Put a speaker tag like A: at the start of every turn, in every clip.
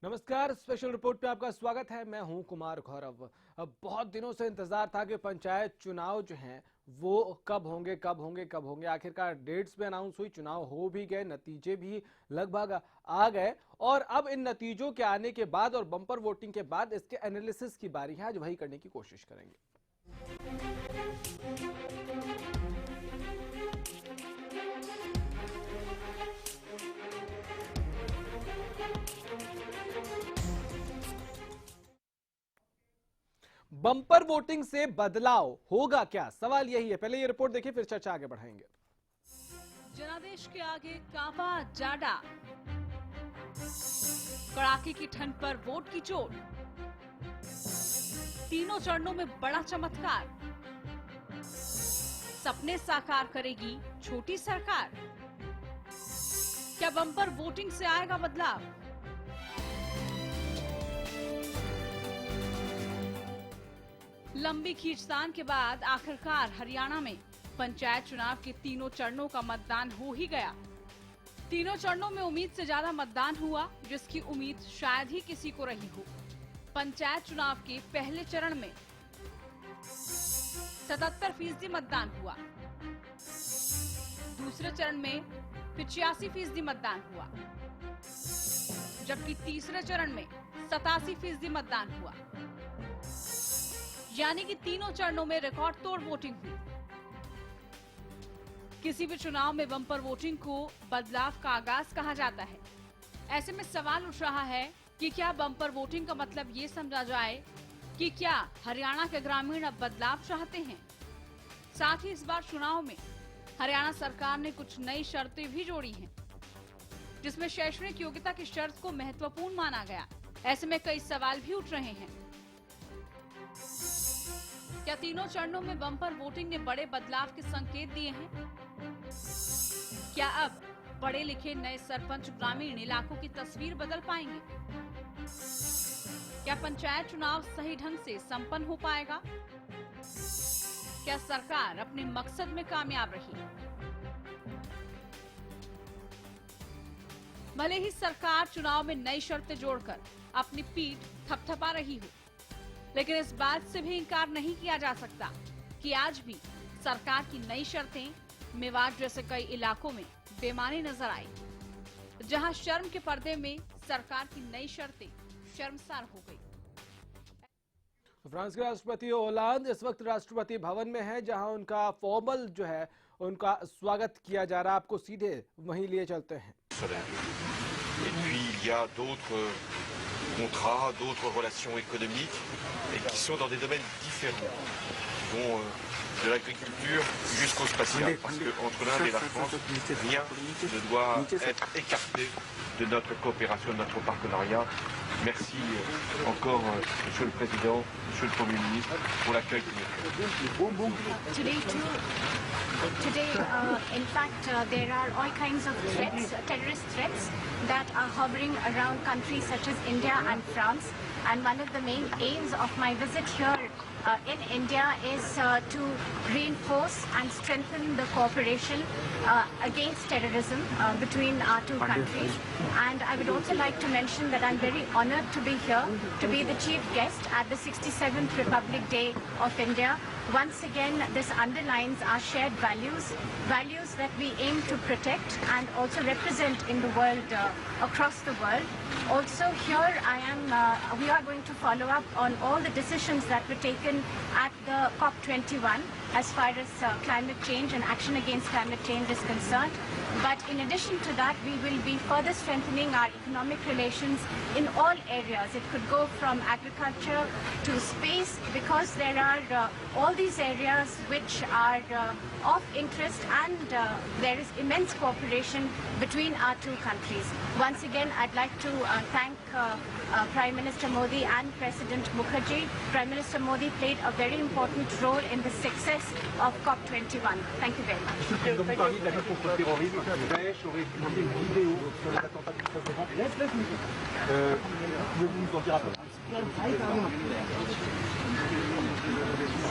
A: नमस्कार, special report पे आपका स्वागत है। मैं हूं कुमार गौरव। अब बहुत दिनों से इंतजार था कि पंचायत चुनाव जो हैं वो कब होंगे। आखिरकार डेट्स भी अनाउंस हुई, चुनाव हो भी गए, नतीजे भी लगभग आ गए और अब इन नतीजों के आने के बाद और बम्पर वोटिंग के बाद इसके एनालिसिस की बारी है। आज वही करने की कोशिश करेंगे। बम्पर वोटिंग से बदलाव होगा क्या, सवाल यही है। पहले ये रिपोर्ट देखिए, फिर चर्चा आगे बढ़ाएंगे।
B: जनादेश के आगे कांपा जाडा, कड़ाके की ठंड पर वोट की चोट, तीनों चरणों में बड़ा चमत्कार, सपने साकार करेगी छोटी सरकार, क्या बम्पर वोटिंग से आएगा बदलाव? लंबी खींचतान के बाद आखिरकार हरियाणा में पंचायत चुनाव के तीनों चरणों का मतदान हो ही गया। तीनों चरणों में उम्मीद से ज्यादा मतदान हुआ, जिसकी उम्मीद शायद ही किसी को रही हो। पंचायत चुनाव के पहले चरण में 77% मतदान हुआ, दूसरे चरण में 85% मतदान हुआ, जबकि तीसरे चरण में 87% मतदान हुआ। यानी कि तीनों चरणों में रिकॉर्ड तोड़ वोटिंग हुई। किसी भी चुनाव में बम्पर वोटिंग को बदलाव का आगाज कहा जाता है। ऐसे में सवाल उठ रहा है कि क्या बम्पर वोटिंग का मतलब ये समझा जाए कि क्या हरियाणा के ग्रामीण अब बदलाव चाहते हैं? साथ ही इस बार चुनाव में हरियाणा सरकार ने कुछ नई शर्तें भी जोड़ी हैं, जिसमें शैक्षणिक योग्यता की शर्त को महत्वपूर्ण माना गया। ऐसे में कई सवाल भी उठ रहे हैं। क्या तीनों चरणों में बम्पर वोटिंग ने बड़े बदलाव के संकेत दिए हैं? क्या अब पढ़े लिखे नए सरपंच ग्रामीण इलाकों की तस्वीर बदल पाएंगे? क्या पंचायत चुनाव सही ढंग से संपन्न हो पाएगा? क्या सरकार अपने मकसद में कामयाब रही? भले ही सरकार चुनाव में नई शर्तें जोड़कर अपनी पीठ थपथपा रही हो, लेकिन इस बात से भी इनकार नहीं किया जा सकता कि आज भी सरकार की नई शर्तें मेवाड़ जैसे कई इलाकों में बेमानी नजर आई, जहां शर्म के पर्दे में सरकार की नई शर्तें शर्मसार हो गई।
A: फ्रांस के राष्ट्रपति होलांद इस वक्त राष्ट्रपति भवन में है, जहां उनका फॉर्मल जो है उनका स्वागत किया जा रहा है। आपको सीधे वहीं लिए चलते हैं।
C: Contrats, d'autres relations économiques et qui sont dans des domaines différents, qui vont de l'agriculture jusqu'au spatial, parce qu'entre l'Inde et la France, rien ne doit être écarté de notre coopération, de notre partenariat. Merci encore, Monsieur le Président, Monsieur le Premier ministre, pour l'accueil que vous avez fait.
D: Today, in fact, there are all kinds of threats, terrorist threats that are hovering around countries such as India and France. And one of the main aims of my visit here in India is to reinforce and strengthen the cooperation against terrorism between our two countries. And I would also like to mention that I'm very honored to be here, to be the chief guest at the 67th Republic Day of India. Once again, this underlines our shared values, values that we aim to protect and also represent in the world, across the world. Also here we are going to follow up on all the decisions that were taken at the COP21 as far as climate change and action against climate change is concerned. But in addition to that, we will be further strengthening our economic relations in all areas. It could go from agriculture to space, because there are all these areas which are of interest, and there is immense cooperation between our two countries. Once again, I'd like to thank Prime Minister Modi and President Mukherjee. Prime Minister Modi played a very important role in the success of COP21. Thank you very much.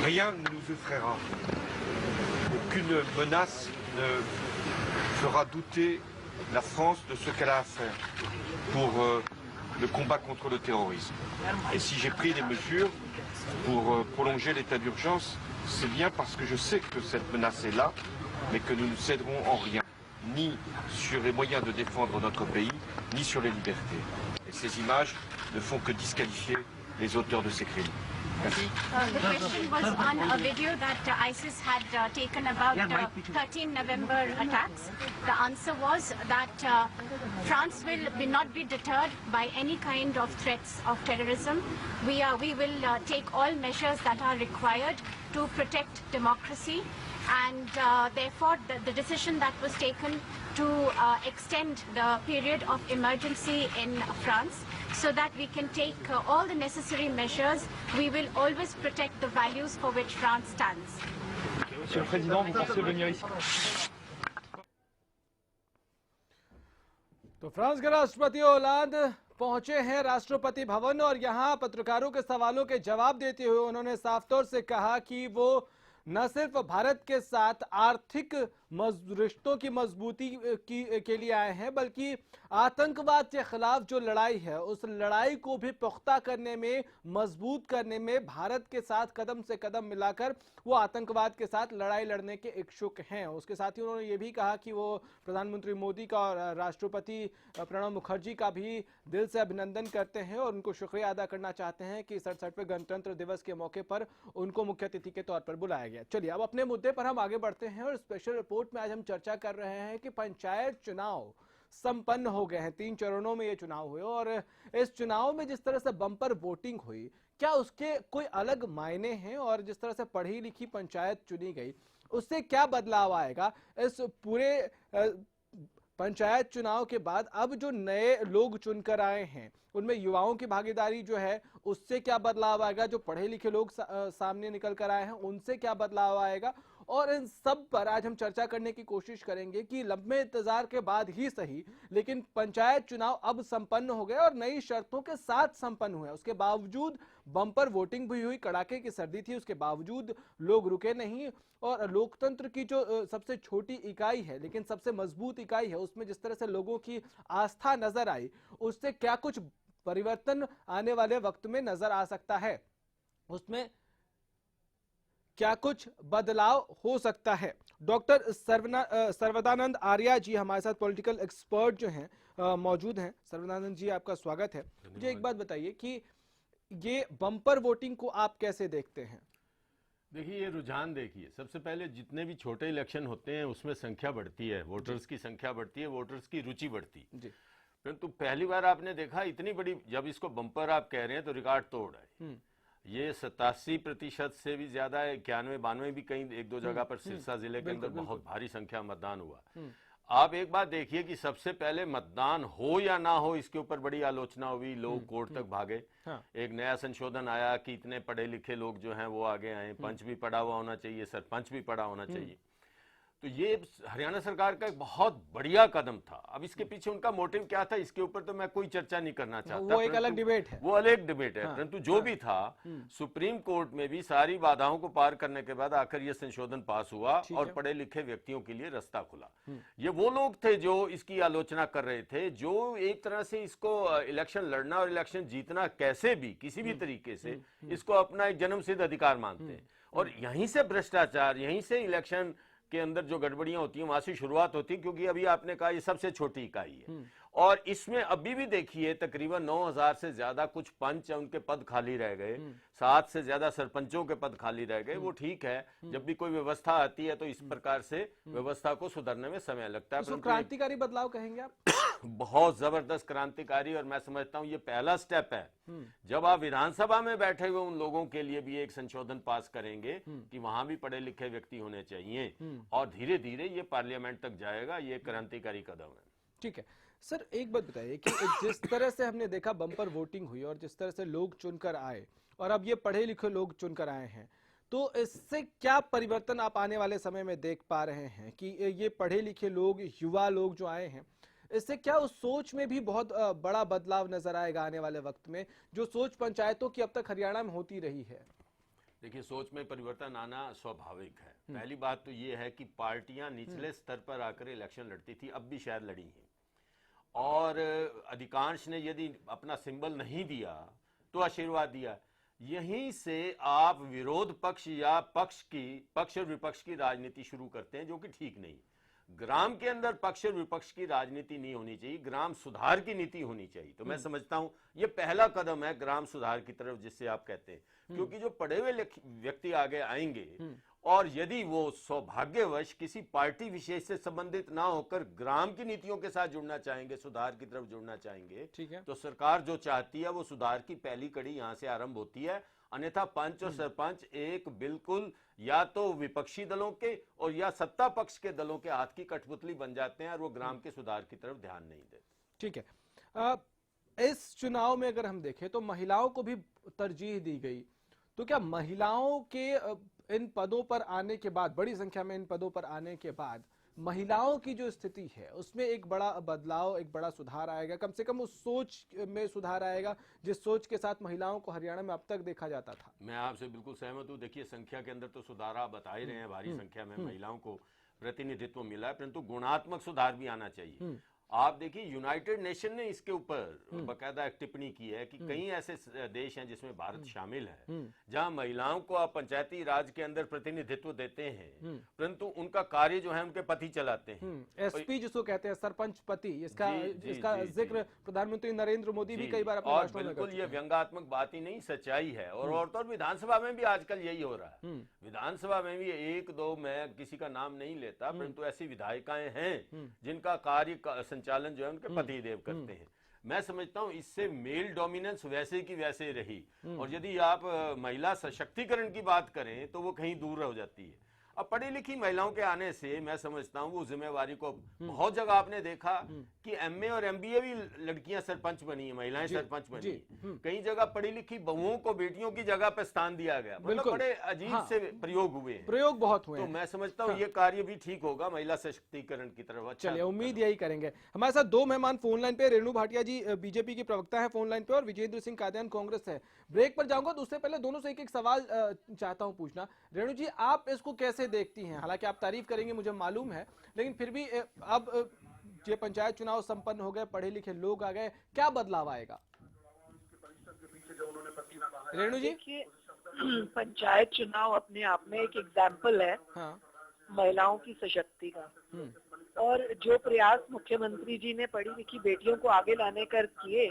C: Rien ne nous effraiera. Aucune menace ne fera douter la France de ce qu'elle a à faire pour le combat contre le terrorisme. Et si j'ai pris des mesures pour prolonger l'état d'urgence, c'est bien parce que je sais que cette menace est là, mais que nous ne céderons en rien, ni sur les moyens de défendre notre pays, ni sur les libertés. Et ces images ne font que disqualifier les auteurs de ces crimes. Merci.
D: The question was on a video that ISIS had taken about 13 November attacks. The answer was that France will not be deterred by any kind of threats of terrorism. We will take all measures that are required to protect democracy, and therefore the decision that was taken to extend the period of emergency in France so that we can take all the necessary measures. We will always protect the values for which France stands.
E: Monsieur le Président, vous pensez venir ici?
A: तो France के राष्ट्रपति Hollande पहुंचे हैं राष्ट्रपति भवन और यहां पत्रकारों के सवालों के जवाब देते हुए उन्होंने साफ तौर से कहा कि वो न सिर्फ भारत के साथ आर्थिक रिश्तों की मजबूती के लिए आए हैं, बल्कि आतंकवाद के खिलाफ जो लड़ाई है उस लड़ाई को भी पुख्ता करने में, मजबूत करने में भारत के साथ कदम से कदम मिलाकर वो आतंकवाद के साथ लड़ाई लड़ने के इच्छुक हैं। उसके साथ ही उन्होंने ये भी कहा कि वो प्रधानमंत्री मोदी का और राष्ट्रपति प्रणब मुखर्जी का भी दिल से अभिनंदन करते हैं और उनको शुक्रिया अदा करना चाहते हैं कि 67वें गणतंत्र दिवस के मौके पर उनको मुख्य अतिथि के तौर पर बुलाया गया। चलिए अब अपने मुद्दे पर हम आगे बढ़ते हैं और स्पेशल रिपोर्ट में आज हम चर्चा कर रहे हैं कि पंचायत चुनाव संपन्न हो गए हैं। 3 चरणों में ये चुनाव हुए और इस चुनाव में जिस तरह से बम्पर वोटिंग हुई, क्या उसके कोई अलग मायने हैं और जिस तरह से पढ़ी लिखी पंचायत चुनी गई उससे क्या बदलाव आएगा इस पूरे पंचायत चुनाव के बाद? अब जो नए लोग चुनकर आए हैं उनमें युवाओं की भागीदारी जो है उससे क्या बदलाव आएगा? जो पढ़े लिखे लोग सामने निकल कर आए हैं उनसे क्या बदलाव आएगा? और इन सब पर आज हम चर्चा करने की कोशिश करेंगे कि लंबे इंतजार के बाद ही सही, लेकिन पंचायत चुनाव अब संपन्न हो गए और नई शर्तों के साथ संपन्न हुए। उसके बावजूद बम्पर वोटिंग भी हुई, कड़ाके की सर्दी थी, उसके बावजूद लोग रुके नहीं और लोकतंत्र की जो सबसे छोटी इकाई है लेकिन सबसे मजबूत इकाई है उसमें जिस तरह से लोगों की आस्था नजर आई, उससे क्या कुछ परिवर्तन आने वाले वक्त में नजर आ सकता है, उसमें क्या कुछ बदलाव हो सकता है? डॉक्टर सर्वदानंद आर्या जी हमारे साथ पॉलिटिकल एक्सपर्ट जो हैं मौजूद हैं। सर्वदानंद जी आपका स्वागत है। मुझे एक बात बताइए कि ये बम्पर वोटिंग को आप कैसे देखते हैं?
F: देखिए, ये रुझान देखिए, सबसे पहले जितने भी छोटे इलेक्शन होते हैं उसमें संख्या बढ़ती है, वोटर्स की संख्या बढ़ती है, वोटर्स की रुचि बढ़ती है। परंतु पहली बार आपने देखा इतनी बड़ी, जब इसको बम्पर आप कह रहे हैं तो रिकॉर्ड तोड़ है। ये 87% से भी ज्यादा है, 91-92 भी कहीं 1-2 जगह पर सिरसा जिले के अंदर बहुत भारी संख्या मतदान हुआ। आप एक बात देखिए कि सबसे पहले मतदान हो या ना हो इसके ऊपर बड़ी आलोचना हुई, लोग कोर्ट तक भागे। एक नया संशोधन आया कि इतने पढ़े लिखे लोग जो हैं वो आगे आए, पंच भी पढ़ा हुआ होना चाहिए, सरपंच भी पढ़ा होना चाहिए। तो ये हरियाणा सरकार का एक बहुत बढ़िया कदम था। अब इसके पीछे उनका मोटिव क्या था इसके ऊपर तो मैं कोई चर्चा नहीं करना चाहता,
A: वो एक अलग डिबेट है,
F: वो अलग डिबेट है। परंतु जो भी था, सुप्रीम कोर्ट में भी सारी बाधाओं को पार करने के बाद आखिर ये संशोधन पास हुआ और पढ़े लिखे व्यक्तियों के लिए रास्ता खुला। ये वो लोग थे जो इसकी आलोचना कर रहे थे, जो एक तरह से इसको इलेक्शन लड़ना और इलेक्शन जीतना कैसे भी किसी भी तरीके से इसको अपना एक जन्मसिद्ध अधिकार मानते हैं। और यहीं से भ्रष्टाचार, यहीं से इलेक्शन के अंदर जो गड़बड़ियां होती हैं वहां से शुरुआत होती है, क्योंकि अभी आपने कहा ये सबसे छोटी इकाई है और इसमें अभी भी देखिए तकरीबन 9000 से ज्यादा कुछ पंच उनके पद खाली रह गए, 7 से ज्यादा सरपंचों के पद खाली रह गए। वो ठीक है, जब भी कोई व्यवस्था आती है तो इस प्रकार से व्यवस्था को सुधारने में समय लगता है।
A: तो क्रांतिकारी बदलाव कहेंगे आप?
F: बहुत जबरदस्त क्रांतिकारी, और मैं समझता हूं ये पहला स्टेप है। जब आप विधानसभा में बैठे हुए उन लोगों के लिए भी एक संशोधन पास करेंगे कि वहां भी पढ़े लिखे व्यक्ति होने चाहिए और धीरे धीरे ये पार्लियामेंट तक जाएगा, ये क्रांतिकारी कदम है।
A: ठीक है सर, एक बात बताइए कि जिस तरह से हमने देखा बम्पर वोटिंग हुई और जिस तरह से लोग चुनकर आए और अब ये पढ़े लिखे लोग चुनकर आए हैं, तो इससे क्या परिवर्तन आप आने वाले समय में देख पा रहे हैं कि ये पढ़े लिखे लोग, युवा लोग जो आए हैं, इससे क्या उस सोच में भी बहुत बड़ा बदलाव नजर आएगा आने वाले वक्त में, जो सोच पंचायतों की अब तक हरियाणा में होती रही है?
F: देखिए, सोच में परिवर्तन आना स्वाभाविक है। पहली बात तो ये है कि पार्टियां निचले स्तर पर आकर इलेक्शन लड़ती थी, अब भी शायद लड़ी हैं, और अधिकांश ने यदि अपना सिंबल नहीं दिया तो आशीर्वाद दिया। यहीं से आप विरोध पक्ष या पक्ष और विपक्ष की राजनीति शुरू करते हैं, जो कि ठीक नहीं। ग्राम के अंदर पक्ष और विपक्ष की राजनीति नहीं होनी चाहिए, ग्राम सुधार की नीति होनी चाहिए। तो मैं समझता हूं ये पहला कदम है ग्राम सुधार की तरफ, जिससे आप कहते हैं, क्योंकि जो पढ़े हुए व्यक्ति आगे आएंगे और यदि वो सौभाग्यवश किसी पार्टी विशेष से संबंधित ना होकर ग्राम की नीतियों के साथ जुड़ना चाहेंगे, सुधार की तरफ जुड़ना चाहेंगे,
A: ठीक है,
F: तो सरकार जो चाहती है वो सुधार की पहली कड़ी यहां से आरंभ होती है। अन्यथा पंच और सरपंच एक बिल्कुल या तो विपक्षी दलों के और या सत्ता पक्ष के दलों के हाथ की कठपुतली बन जाते हैं और वो ग्राम के सुधार की तरफ ध्यान नहीं देते।
A: ठीक है। इस चुनाव में अगर हम देखें तो महिलाओं को भी तरजीह दी गई, तो क्या महिलाओं के इन पदों पर आने के बाद, बड़ी संख्या में इन पदों पर आने के बाद महिलाओं की जो स्थिति है उसमें एक बड़ा बदलाव, एक बड़ा सुधार आएगा? कम से कम उस सोच में सुधार आएगा जिस सोच के साथ महिलाओं को हरियाणा में अब तक देखा जाता था।
F: मैं आपसे बिल्कुल सहमत हूँ। देखिए, संख्या के अंदर तो सुधार आप बता ही रहे हैं, भारी संख्या में महिलाओं को प्रतिनिधित्व मिला है, परंतु गुणात्मक सुधार भी आना चाहिए। आप देखिए, यूनाइटेड नेशन ने इसके ऊपर बाकायदा एक टिप्पणी की है कि कई ऐसे देश हैं जिसमें भारत शामिल है, जहां महिलाओं को आप पंचायती राज के अंदर प्रतिनिधित्व देते हैं, परंतु उनका कार्य जो है उनके पति चलाते हैं।
A: एसपी जिसको कहते हैं, सरपंच पति, इसका जिक्र प्रधानमंत्री नरेंद्र मोदी भी कई बार अपने
F: और
A: भाषणों में
F: बिल्कुल ये व्यंग्यात्मक बात ही नहीं, सच्चाई है। और विधानसभा में भी आजकल यही हो रहा है। विधानसभा में भी एक दो, मैं किसी का नाम नहीं लेता, परंतु ऐसी विधायिकाएं हैं जिनका कार्य संचालन जो है उनके पति देव करते हैं। मैं समझता हूं इससे मेल डोमिनेंस वैसे की वैसे रही, और यदि आप महिला सशक्तिकरण की बात करें तो वो कहीं दूर हो जाती है। अब पढ़ी लिखी महिलाओं के आने से मैं समझता हूं वो जिम्मेवारी को, बहुत जगह आपने देखा कि एमए और एमबीए भी लड़कियां सरपंच बनी है, महिलाएं सरपंच बनी है। कई जगह पढ़ी लिखी बहुओं को बेटियों की जगह पर स्थान दिया गया, मतलब बड़े अजीब से प्रयोग हुए हैं,
A: प्रयोग बहुत हुए।
F: तो मैं समझता हूँ ये कार्य भी ठीक होगा महिला सशक्तिकरण की तरफ।
A: चलिए, उम्मीद यही करेंगे। हमारे साथ दो मेहमान फोन लाइन पे, रेणु भाटिया जी बीजेपी की प्रवक्ता है फोन लाइन पे, और विजेंद्र सिंह कादियान कांग्रेस है। ब्रेक पर जाऊंगा तो उससे पहले दोनों से एक एक सवाल चाहता हूं पूछना। रेणु जी, आप इसको कैसे देखती हैं? हालांकि आप तारीफ करेंगे मुझे मालूम है, लेकिन फिर भी अब ये पंचायत चुनाव संपन्न हो गए, पढ़े लिखे लोग आ गए, क्या बदलाव आएगा? रेणु जी,
G: पंचायत चुनाव अपने आप में एक एग्जाम्पल है महिलाओं की सशक्ति का, और जो प्रयास मुख्यमंत्री जी ने पढ़ी लिखी बेटियों को आगे लाने कर किए,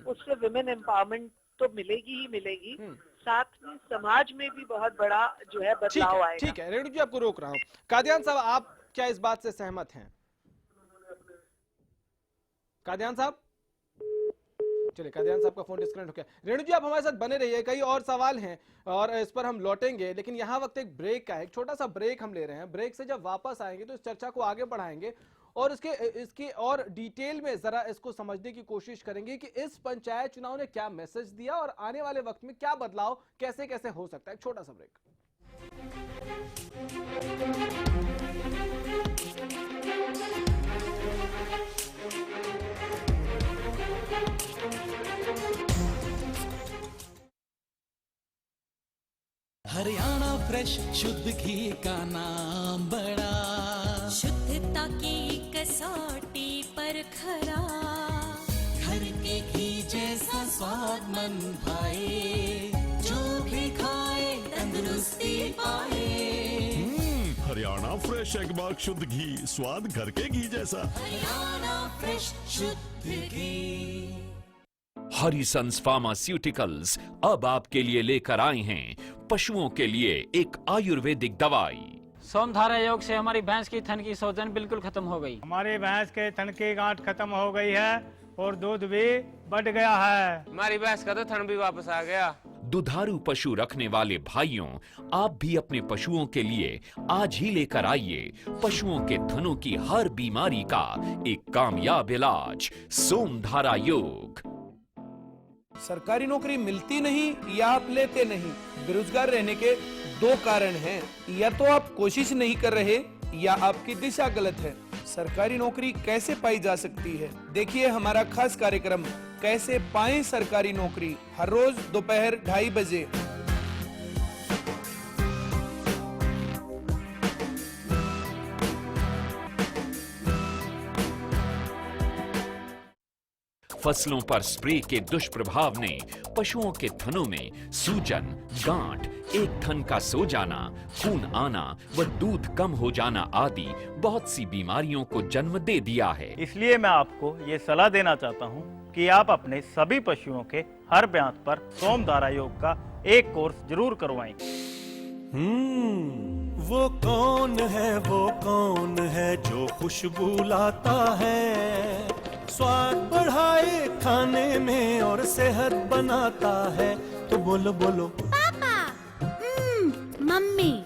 G: उससे विमेन एम्पावरमेंट तो मिलेगी ही मिलेगी, साथ में समाज में भी बहुत बड़ा जो है बदलाव आएगा।
A: ठीक है रेणु जी, आपको रोक रहा हूँ। कादियान साहब, आप क्या इस बात से सहमत हैं? कादियान साहब, चलिए कादियान साहब का फोन डिस्कनेक्ट हो गया। रेणु जी, आप हमारे साथ बने रहिए, कई और सवाल हैं और इस पर हम लौटेंगे, लेकिन यहाँ वक्त एक ब्रेक का है, एक छोटा सा ब्रेक हम ले रहे हैं। ब्रेक से जब वापस आएंगे तो इस चर्चा को आगे बढ़ाएंगे और इसके और डिटेल में जरा इसको समझने की कोशिश करेंगे कि इस पंचायत चुनाव ने क्या मैसेज दिया और आने वाले वक्त में क्या बदलाव कैसे कैसे हो सकता है। एक छोटा सा ब्रेक।
H: हरियाणा फ्रेश शुद्ध घी का नाम बड़ा,
I: शुद्धता की कसौटी पर खरा,
H: घर के घी जैसा स्वाद मन भाए, जो भी खाए तंदुरुस्ती पाए।
J: हरियाणा फ्रेश एगबाग शुद्ध घी, स्वाद घर के घी जैसा।
H: हरियाणा फ्रेश शुद्ध घी।
K: हरिसंस फार्मास्यूटिकल्स अब आपके लिए लेकर आए हैं पशुओं के लिए एक आयुर्वेदिक दवाई।
L: सोमधारा योग से हमारी भैंस की थन की सूजन बिल्कुल खत्म हो गई।
E: हमारी भैंस के थन की गांठ खत्म हो गई है और दूध भी बढ़ गया है।
L: हमारी भैंस का तो थन भी वापस आ गया।
K: दुधारू पशु रखने वाले भाइयों, आप भी अपने पशुओं के लिए आज ही लेकर आइए पशुओं के थनों की हर बीमारी का एक कामयाब इलाज, सोमधारा योग।
M: सरकारी नौकरी मिलती नहीं या आप लेते नहीं, बेरोजगार रहने के दो कारण हैं, या तो आप कोशिश नहीं कर रहे या आपकी दिशा गलत है। सरकारी नौकरी कैसे पाई जा सकती है, देखिए हमारा खास कार्यक्रम कैसे पाएं सरकारी नौकरी, हर रोज दोपहर 2:30 बजे।
K: फसलों पर स्प्रे के दुष्प्रभाव ने पशुओं के थनों में सूजन, गांठ, एक थन का सो जाना, खून आना व दूध कम हो जाना आदि बहुत सी बीमारियों को जन्म दे दिया है।
E: इसलिए मैं आपको ये सलाह देना चाहता हूँ कि आप अपने सभी पशुओं के हर ब्यांत पर सोमधारा योग का एक कोर्स जरूर करवाएं।
N: वो कौन है जो खुशबू लाता है, स्वाद बढ़ाए खाने में और सेहत बनाता है, तो बोलो बोलो
I: पापा। मम्मी।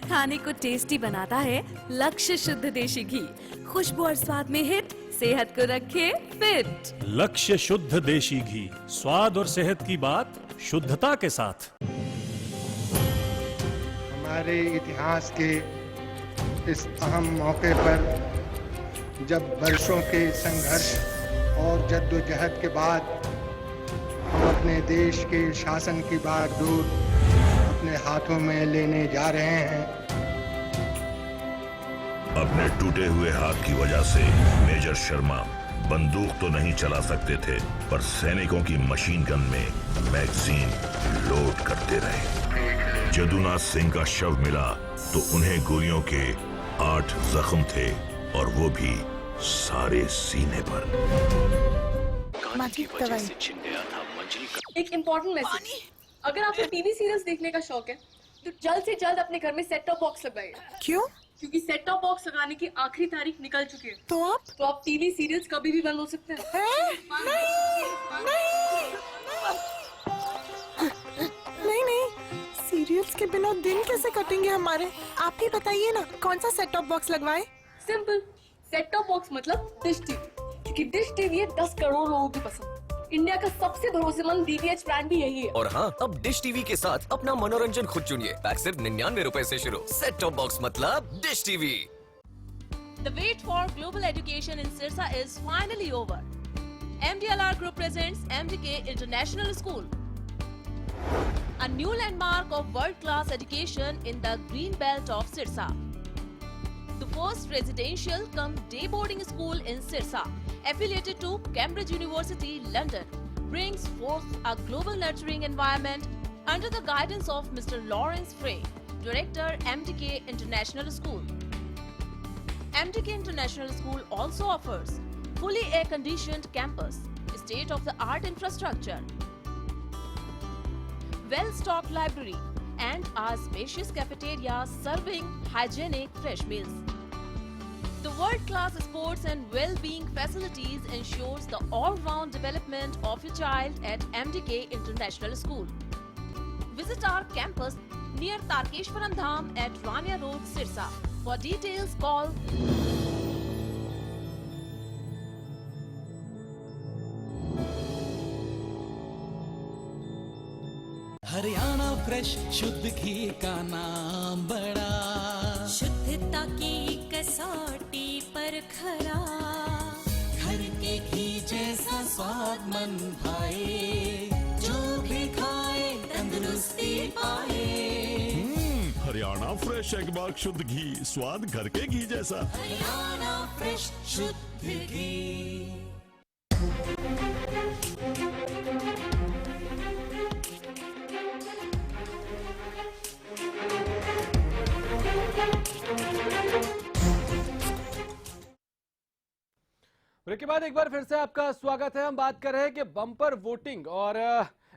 I: खाने को टेस्टी बनाता है लक्ष्य शुद्ध देशी घी, खुशबू और स्वाद में हिट, सेहत को रखे फिट।
N: लक्ष्य शुद्ध देशी घी, स्वाद और सेहत की बात शुद्धता के साथ।
O: हमारे इतिहास के इस अहम मौके पर जब वर्षों के संघर्ष और जद्दोजहद के बाद हम अपने देश के शासन की बागडोर अपने हाथों में लेने जा रहे हैं।
J: अपने टूटे हुए हाथ की वजह से मेजर शर्मा बंदूक तो नहीं चला सकते थे, पर सैनिकों की मशीन गन में मैगजीन लोड करते रहे। जदुनाथ सिंह का शव मिला तो उन्हें गोलियों के 8 जख्म थे, और वो भी सारे सीने पर।
P: की वजह से छिन गया था मंजरी का। एक इम्पोर्टेंट मैसेज, अगर आपको टीवी सीरियल्स देखने का शौक है तो जल्द से जल्द अपने घर में सेट टॉप बॉक्स लगाइए। क्यों? क्योंकि सेट टॉप बॉक्स लगाने की आखिरी तारीख निकल चुकी है। तो आप टीवी सीरियल्स कभी भी बंद हो सकते हैं।
Q: नहीं, सीरियल्स के बिना दिन कैसे कटेंगे हमारे? आप ही बताइए ना, कौन सा सेट टॉप बॉक्स लगवाए?
P: सिंपल, सेट टॉप बॉक्स मतलब डिश टीवी, क्योंकि डिश टीवी है 10 करोड़ लोगों की पसंद। इंडिया का सबसे भरोसेमंद डीटीएच ब्रांड भी यही है।
R: और हाँ, अब डिश टीवी के साथ अपना मनोरंजन खुद चुनिए। पैक सिर्फ 99 रुपए से शुरू। सेट टॉप बॉक्स मतलब dish TV.
S: The wait for global education in Sirsa is finally over. MDLR Group presents MDK International School, a new landmark of world-class education in the green belt of Sirsa. The first residential cum day boarding school in Sirsa, affiliated to Cambridge University, London, brings forth a global nurturing environment under the guidance of Mr. Lawrence Frey, Director, MDK International School. MDK International School also offers fully air-conditioned campus, state-of-the-art infrastructure, well-stocked library, and a spacious cafeteria serving hygienic fresh meals. The world-class sports and well-being facilities ensures the all-round development of your child at MDK International School. Visit our campus near Tarkeshwaram Dham at Rania Road, Sirsa. For details, call
H: Haryana fresh शुद्ध घी का नाम बड़ा,
I: शुद्धता की कसौटी पर खरा,
H: घर के घी जैसा स्वाद मन भाए, जो भी खाए तंदुरुस्ती पाए।
J: हरियाणा फ्रेश एगबाग शुद्ध घी, स्वाद घर के घी जैसा।
H: हरियाणा फ्रेश शुद्ध घी।
A: ब्रेक के बाद एक बार फिर से आपका स्वागत है। हम बात कर रहे हैं कि बम्पर वोटिंग और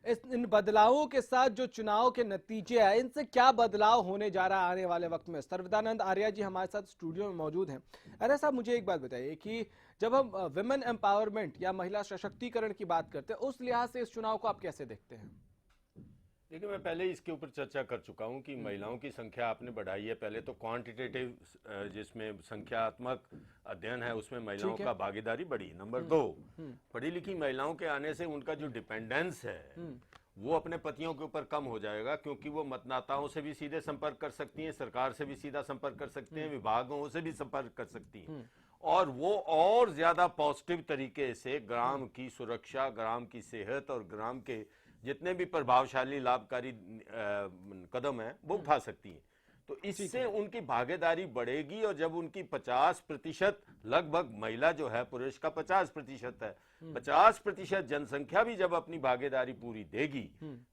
A: इन बदलावों के साथ जो चुनाव के नतीजे हैं, इनसे क्या बदलाव होने जा रहा है आने वाले वक्त में। सर्वदानंद आर्या जी हमारे साथ स्टूडियो में मौजूद हैं। अरे साहब, मुझे एक बात बताइए कि जब हम विमेन एम्पावरमेंट या महिला सशक्तिकरण की बात करते हैं, उस लिहाज से इस चुनाव को आप कैसे देखते हैं?
F: देखिए, मैं पहले इसके ऊपर चर्चा कर चुका हूं कि महिलाओं की संख्या आपने बढ़ाई है। पहले तो क्वांटिटेटिव जिसमें संख्यात्मक अध्ययन है उसमें महिलाओं का भागीदारी बढ़ी। नंबर 2, पढ़ी लिखी महिलाओं के आने से उनका जो डिपेंडेंस है वो अपने पतियों के ऊपर कम हो जाएगा, क्योंकि वो मतदाताओं से भी सीधे संपर्क कर सकती हैं, सरकार से भी सीधा संपर्क कर सकते हैं, विभागों से भी संपर्क कर सकती हैं, और वो और ज्यादा पॉजिटिव तरीके से ग्राम की सुरक्षा, ग्राम की सेहत और ग्राम के जितने भी प्रभावशाली लाभकारी कदम हैं वो उठा सकती हैं। तो इससे उनकी भागीदारी बढ़ेगी, और जब उनकी 50% लगभग महिला जो है पुरुष का 50% है, 50% जनसंख्या भी जब अपनी भागीदारी पूरी देगी,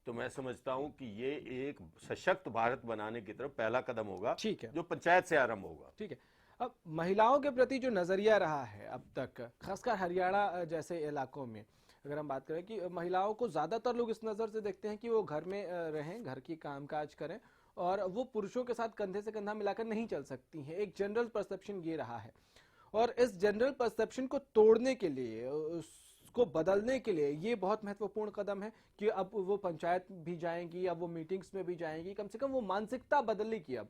F: तो मैं समझता हूं कि ये एक सशक्त भारत बनाने की तरफ पहला कदम होगा,
A: ठीक है,
F: जो पंचायत से आरंभ होगा।
A: ठीक है। अब महिलाओं के प्रति जो नजरिया रहा है अब तक, खासकर हरियाणा जैसे इलाकों में अगर हम बात करें, कि महिलाओं को ज्यादातर लोग इस नजर से देखते हैं कि वो घर में रहें, घर की कामकाज करें, और वो पुरुषों के साथ कंधे से कंधा मिलाकर नहीं चल सकती हैं। एक जनरल परसेप्शन ये रहा है, और इस जनरल परसेप्शन को तोड़ने के लिए, उसको बदलने के लिए ये बहुत महत्वपूर्ण कदम है कि अब वो पंचायत भी जाएंगी, अब वो मीटिंग्स में भी जाएंगी, कम से कम वो मानसिकता बदलेगी। अब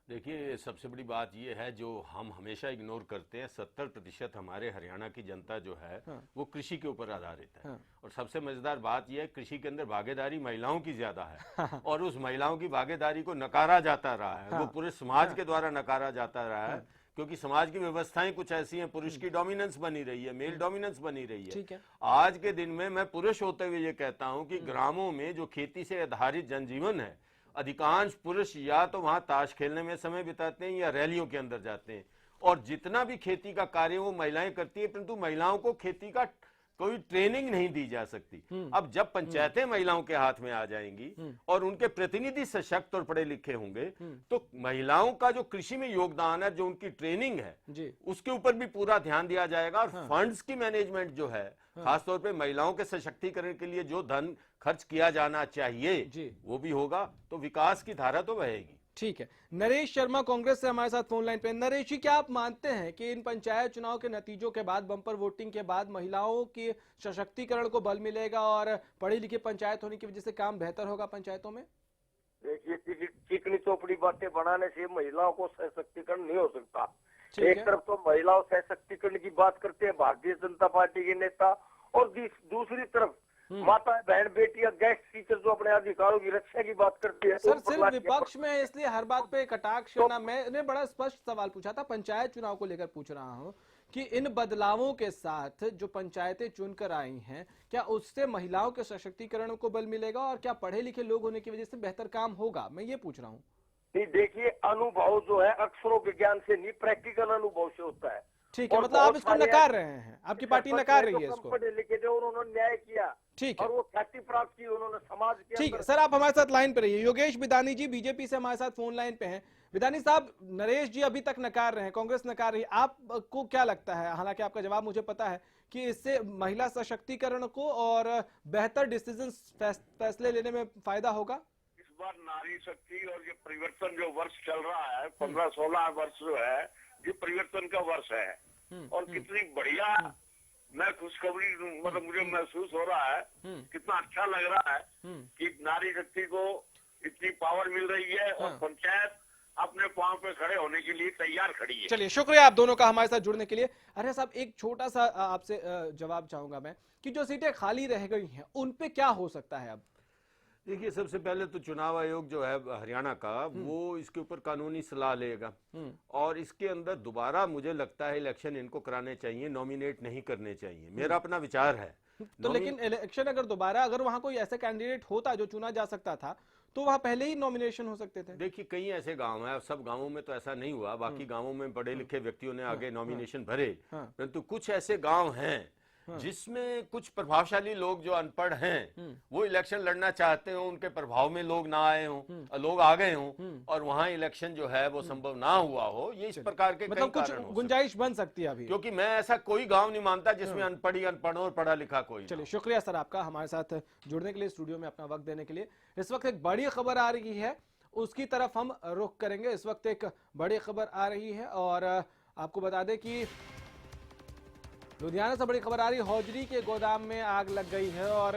F: देखिए, सबसे बड़ी बात ये है जो हम हमेशा इग्नोर करते हैं, 70% हमारे हरियाणा की जनता जो है वो कृषि के ऊपर आधारित है, और सबसे मजेदार बात यह है कृषि के अंदर भागीदारी महिलाओं की ज्यादा है, और उस महिलाओं की भागीदारी को नकारा जाता रहा है, वो पूरे समाज के द्वारा नकारा जाता रहा है, क्योंकि समाज की व्यवस्थाएं कुछ ऐसी हैं, पुरुष की डोमिनेंस बनी रही है, मेल डोमिनेंस बनी रही है। आज के दिन में मैं पुरुष होते हुए ये कहता हूं कि ग्रामों में जो खेती से आधारित जनजीवन है, अधिकांश पुरुष या तो वहां ताश खेलने में समय बिताते हैं या रैलियों के अंदर जाते हैं, और जितना भी खेती का कार्य वो महिलाएं करती है, परंतु महिलाओं को खेती का कोई ट्रेनिंग नहीं दी जा सकती। अब जब पंचायतें महिलाओं के हाथ में आ जाएंगी और उनके प्रतिनिधि सशक्त और पढ़े लिखे होंगे, तो महिलाओं का जो कृषि में योगदान है, जो उनकी ट्रेनिंग है, उसके ऊपर भी पूरा ध्यान दिया जाएगा, और फंड्स की मैनेजमेंट जो है, खासतौर पे महिलाओं के सशक्तिकरण के लिए जो धन खर्च किया जाना चाहिए वो भी होगा, तो विकास की धारा तो बहेगी।
A: ठीक है। नरेश शर्मा कांग्रेस से हमारे साथ फोन लाइन पे। नरेश जी, क्या आप मानते हैं कि इन पंचायत चुनाव के नतीजों के बाद, बम्पर वोटिंग के बाद महिलाओं के सशक्तिकरण को बल मिलेगा और पढ़ी लिखी पंचायत होने की वजह से काम बेहतर होगा पंचायतों में?
T: देखिए, चिकनी चौपड़ी बातें बनाने से महिलाओं को सशक्तिकरण नहीं हो सकता। एक तरफ तो महिलाओं सशक्तिकरण की बात करते हैं भारतीय जनता पार्टी के नेता, और दूसरी तरफ माता बहन बेटियां गेस्ट टीचर जो अपने अधिकारों की रक्षा की बात करती है।
A: सर, सिर्फ विपक्ष में इसलिए हर बात पे कटाक्ष करना, मैंने बड़ा स्पष्ट सवाल पूछा था, पंचायत चुनाव को लेकर पूछ रहा हूं कि इन बदलावों के साथ जो पंचायतें चुनकर आई हैं, क्या उससे महिलाओं के सशक्तिकरण को बल मिलेगा, और क्या पढ़े लिखे लोग होने की वजह से बेहतर काम होगा? मैं ये पूछ रहा हूँ।
T: नहीं, देखिए, अनुभव जो है अक्षरों के ज्ञान से नहीं, प्रैक्टिकल अनुभव से होता है।
A: ठीक है, मतलब आप इसको नकार रहे हैं, आपकी पार्टी नकार रही है इसको।
T: पढ़े लिखे थे, उन्होंने न्याय किया,
A: ठीक है,
T: और वो ख्याति प्राप्त की उन्होंने समाज के।
A: ठीक है सर, आप हमारे साथ लाइन पे रहिए। योगेश बिदानी जी बीजेपी से हमारे साथ फोन लाइन पे हैं। बिदानी साहब, नरेश जी अभी तक नकार रहे हैं, कांग्रेस नकार रही है, आपको क्या लगता है? हालांकि आपका जवाब मुझे पता है कि इससे महिला सशक्तिकरण को और बेहतर डिसीजन फैसले लेने में फायदा होगा।
T: इस बार नारी शक्ति और ये परिवर्तन जो वर्ष चल रहा है, 15-16 वर्ष जो है, ये परिवर्तन का वर्ष है, और कितनी बढ़िया मैं खुशखबरी, मतलब मुझे महसूस हो रहा है, कितना अच्छा लग रहा है कि नारी शक्ति को इतनी पावर मिल रही है, और पंचायत अपने पांव पे खड़े होने के लिए तैयार खड़ी है।
A: चलिए, शुक्रिया आप दोनों का हमारे साथ जुड़ने के लिए। अरे साहब, एक छोटा सा आपसे जवाब चाहूंगा मैं कि जो सीटें खाली रह गई हैं उन पे क्या हो सकता है अब?
F: देखिए, सबसे पहले तो चुनाव आयोग जो है हरियाणा का, वो इसके ऊपर कानूनी सलाह लेगा, और इसके अंदर दोबारा मुझे लगता है इलेक्शन इनको कराने चाहिए, नॉमिनेट नहीं करने चाहिए, मेरा अपना विचार है।
A: तो लेकिन इलेक्शन अगर दोबारा, अगर वहां कोई ऐसा कैंडिडेट होता जो चुना जा सकता था, तो वहां पहले ही नॉमिनेशन हो सकते थे।
F: देखिए, कई ऐसे गांव हैं, सब गांवों में तो ऐसा नहीं हुआ, बाकी गांवों में पढ़े लिखे व्यक्तियों ने आगे नॉमिनेशन भरे, परंतु कुछ ऐसे गाँव हैं जिसमें कुछ प्रभावशाली लोग जो अनपढ़ हैं वो इलेक्शन लड़ना चाहते हो, उनके प्रभाव में लोग ना आए हों, लोग आ गए हों, और वहां इलेक्शन जो है वो संभव ना हुआ हो, ये इस प्रकार के
A: मतलब कुछ गुंजाइश बन सकती है अभी,
F: क्योंकि मैं ऐसा कोई गांव नहीं मानता जिसमें अनपढ़ ही अनपढ़ और पढ़ा लिखा कोई।
A: चलिए, शुक्रिया सर आपका हमारे साथ जुड़ने के लिए, स्टूडियो में अपना वक्त देने के लिए। इस वक्त एक बड़ी खबर आ रही है, उसकी तरफ हम रुख करेंगे। इस वक्त एक बड़ी खबर आ रही है, और आपको बता दें कि लुधियाना से बड़ी खबर आ रही है, हौजरी के गोदाम में आग लग गई है, और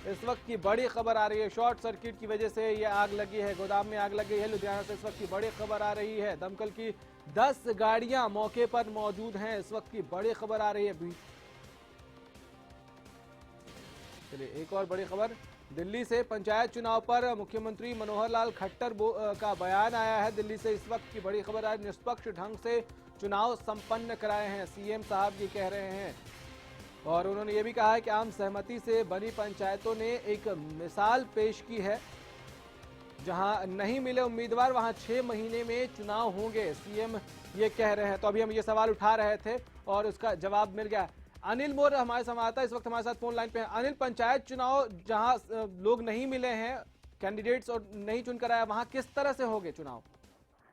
A: इस वक्त की बड़ी खबर आ रही है, शॉर्ट सर्किट की वजह से ये आग लगी है, गोदाम में आग लग गई है। लुधियाना से इस वक्त की बड़ी खबर आ रही है, दमकल की 10 गाड़ियां मौके पर मौजूद हैं, इस वक्त की बड़ी खबर आ रही है। चलिए, एक और बड़ी खबर, दिल्ली से पंचायत चुनाव पर मुख्यमंत्री मनोहर लाल खट्टर का बयान आया है। दिल्ली से इस वक्त की बड़ी खबर है, निष्पक्ष ढंग से चुनाव संपन्न कराए हैं, सीएम साहब ये कह रहे हैं। और उन्होंने ये भी कहा है कि आम सहमति से बनी पंचायतों ने एक मिसाल पेश की है, जहां नहीं मिले उम्मीदवार वहां 6 महीने में चुनाव होंगे, सीएम ये कह रहे हैं। तो अभी हम ये सवाल उठा रहे थे और उसका जवाब मिल गया। अनिल मोर हमारे संवाददाता इस वक्त हमारे साथ फोन लाइन पे हैं। अनिल, पंचायत चुनाव जहां लोग नहीं मिले हैं, कैंडिडेट्स और नहीं चुनकर आया, वहां किस तरह से होंगे चुनाव?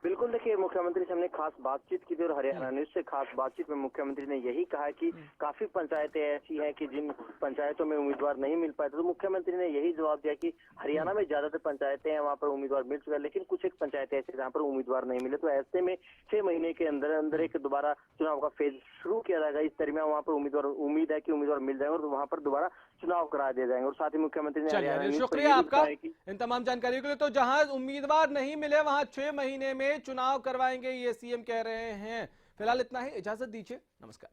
U: बिल्कुल, देखिए मुख्यमंत्री से हमने खास बातचीत की थी और हरियाणा न्यूज से खास बातचीत में मुख्यमंत्री ने यही कहा कि काफी पंचायतें ऐसी हैं कि जिन पंचायतों में उम्मीदवार नहीं मिल पाए थे। तो मुख्यमंत्री ने यही जवाब दिया कि हरियाणा में ज्यादातर पंचायतें हैं वहां पर उम्मीदवार मिल चुका है, लेकिन कुछ एक पंचायतें ऐसी जहाँ पर उम्मीदवार नहीं मिले। तो ऐसे में 6 महीने के अंदर अंदर एक दोबारा चुनाव का फेज शुरू किया जाएगा। इस दरमियान वहाँ पर उम्मीद है कि उम्मीदवार मिल जाएंगे और वहाँ पर दोबारा चुनाव करा दिए जाएंगे। और साथ ही मुख्यमंत्री ने
A: शुक्रिया आपका इन तमाम जानकारियों के लिए। तो जहां उम्मीदवार नहीं मिले वहां 6 महीने में चुनाव करवाएंगे, ये सीएम कह रहे हैं। फिलहाल इतना ही, इजाजत दीजिए, नमस्कार।